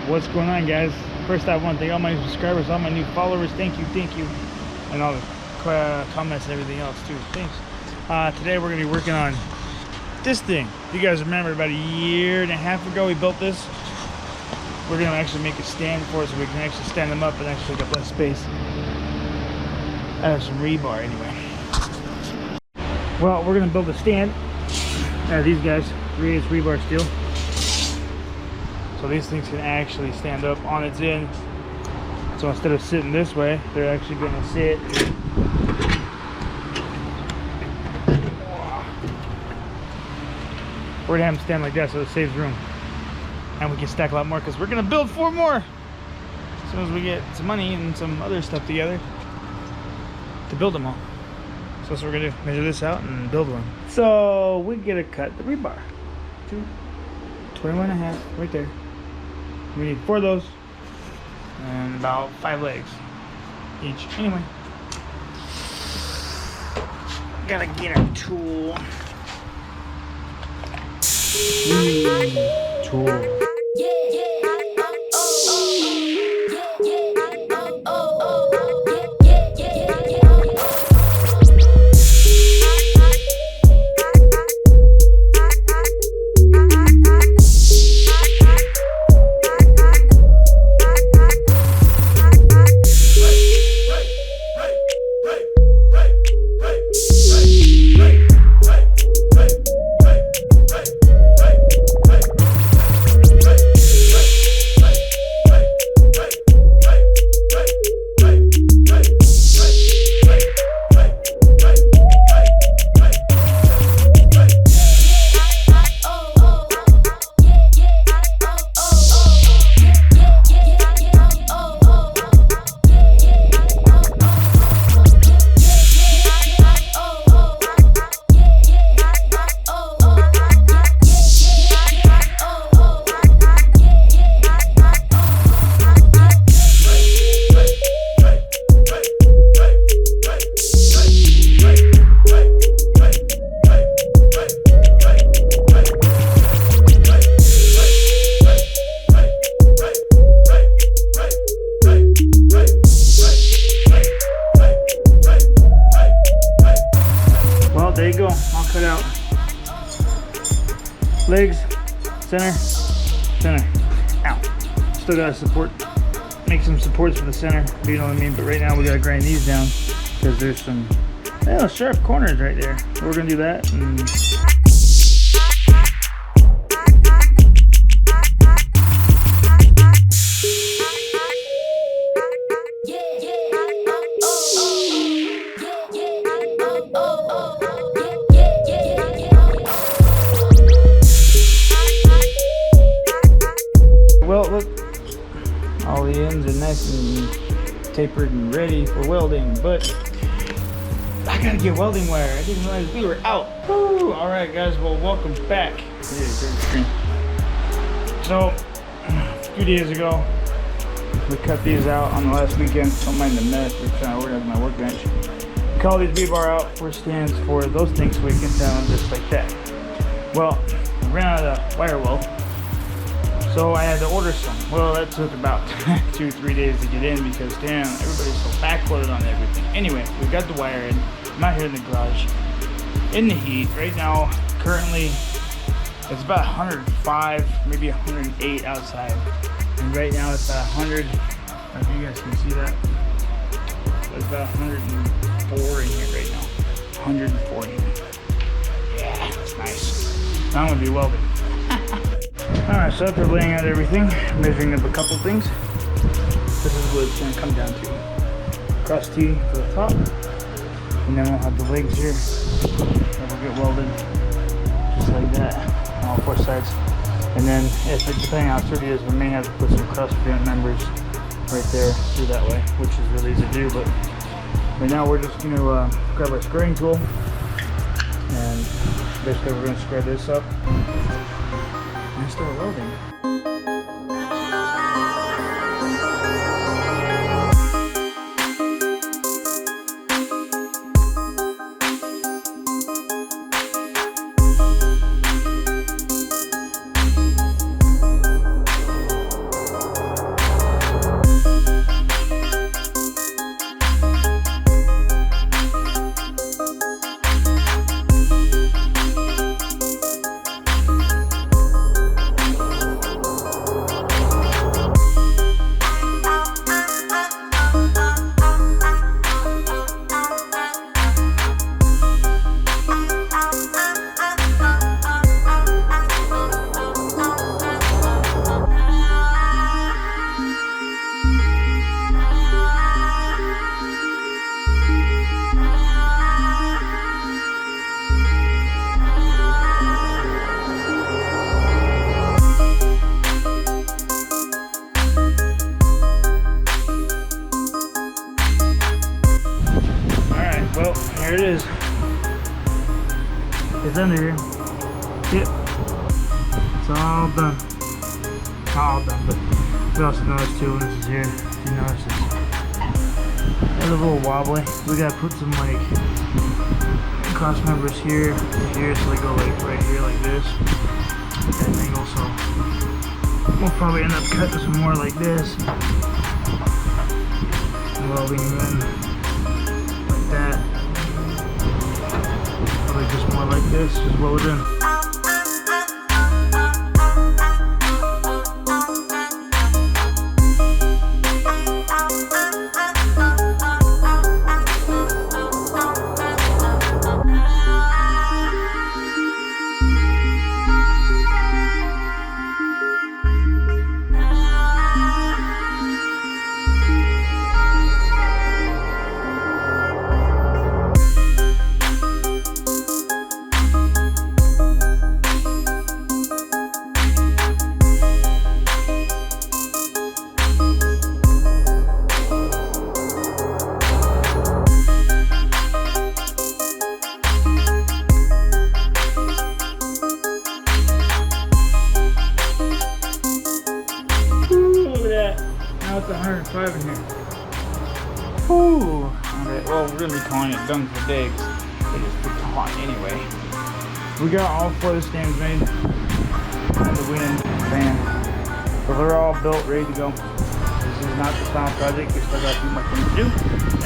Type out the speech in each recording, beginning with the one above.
What's going on, guys? First, I want to thank all my new subscribers, all my new followers. Thank you, and all the comments and everything else too. Thanks. Today we're gonna be working on this thing. If you guys remember, about a year and a half ago, we built this. We're gonna actually make a stand for it so we can actually stand them up and actually take up less space. I have some rebar anyway. Well, we're gonna build a stand. These guys, 3/8 rebar steel. So these things can actually stand up on its end. So instead of sitting this way, they're actually gonna sit. We're gonna have them stand like that so it saves room. And we can stack a lot more because we're gonna build 4 more. As soon as we get some money and some other stuff together to build them all. So that's what we're gonna do. Measure this out and build one. So we get to cut the rebar. 21.5 right there. We need 4 of those and about 5 legs each. Anyway, gotta get our tool. Tool. There you go, all cut out. Legs, center. Ow. Still gotta make some supports for the center, you know what I mean? But right now we gotta grind these down because there's some sharp corners right there. We're gonna do that. Well, look, all the ends are nice and tapered and ready for welding, but I gotta get welding wire. I didn't realize we were out. Woo! All right, guys, well, welcome back. So, a few days ago, we cut these out on the last weekend. Don't mind the mess, we're trying to organize my workbench. We call these rebar out for stands for those things so we can stand them just like that. Well, I ran out of wire weld. So I had to order some. Well, that took about 2-3 days to get in because damn, everybody's so backloaded on everything. Anyway, we got the wire in. I'm out here in the garage, in the heat. Right now, currently, it's about 105, maybe 108 outside. And right now it's about 100, I don't know if you guys can see that. It's about 104 in here right now. 140. Yeah, that's nice. Now I'm gonna be welding. Alright, so after laying out everything, measuring up a couple things, this is what it's going to come down to. Cross T for the top, and then we'll have the legs here that will get welded just like that on all 4 sides. And then, depending on how sturdy it is, we may have to put some cross band members right there through that way, which is really easy to do. But right now we're just going to grab our squaring tool, and basically we're going to square this up and start welding. here it is. It's under here. Yep. It's all done. All done, but we also noticed too when this is here. If you notice it's a little wobbly. We gotta put some like cross members here to here, so they go like right here like this. That angle, so we'll probably end up cutting some more like this. Welding in like that. Probably just more like this, just weld it in. Now it's 105 in here. Whew. Alright, well, we're going to be calling it done for day because it is pretty hot anyway. We got all 4 stands made. And the wind fan. So they're all built, ready to go. This is not the final project. We still got a few more things to do.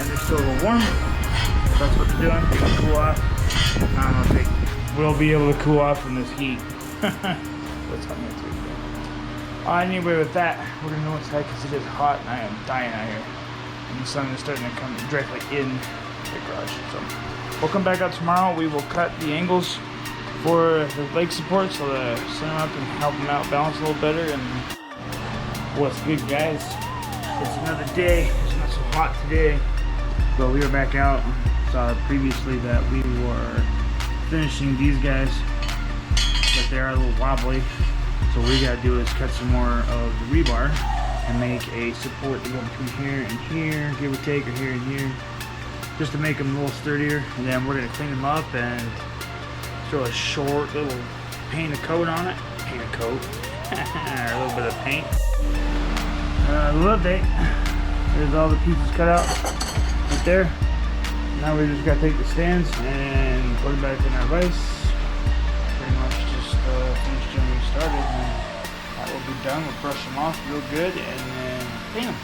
And they're still a little warm. So that's what they're doing. They're going to cool off. I don't know if they will be able to cool off from this heat. What's on next week? Anyway, with that, we're going to go inside because it is hot and I am dying out here. And the sun is starting to come directly in the garage. So we'll come back out tomorrow. We will cut the angles for the leg support so to set them up and help them out balance a little better. And what's good, guys? It's another day. It's not so hot today. But we are back out. Saw previously that we were finishing these guys, but they are a little wobbly. So what we gotta do is cut some more of the rebar and make a support to go between here and here, give or take, or here and here, just to make them a little sturdier. And then we're gonna clean them up and throw a short little paint a coat on it. Paint a coat. A little bit of paint. A little update. There's all the pieces cut out right there. Now we just gotta take the stands and put them back in our vise. Pretty much just finished when we started, and that will be done. We'll brush them off real good and then paint them.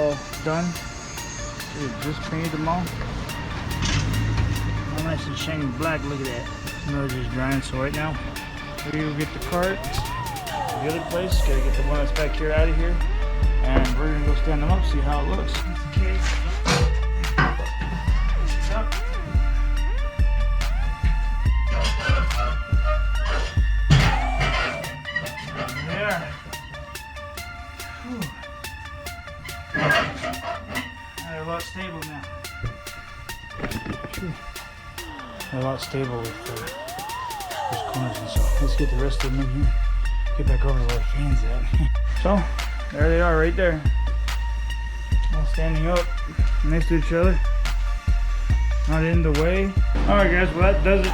all done. We just painted them all. All nice and shiny black. Look at that. They're just drying. So right now, we will get the cart to the other place. Gotta get the one that's back here out of here, and we're gonna go stand them up, see how it looks. Okay. There. They're a lot stable now. They're a lot stable with those corners and stuff. Let's get the rest of them in here. Get back over to where the fan's at. So, there they are right there. All standing up next to each other. Not in the way. Alright guys, well that does it.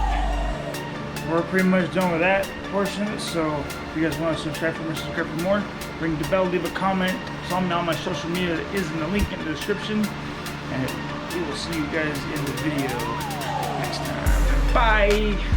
We're pretty much done with that portion of it. So, if you guys want to subscribe for more, subscribe for more. Ring the bell, leave a comment. Follow me on my social media that is in the link in the description. And we will see you guys in the video next time. Bye!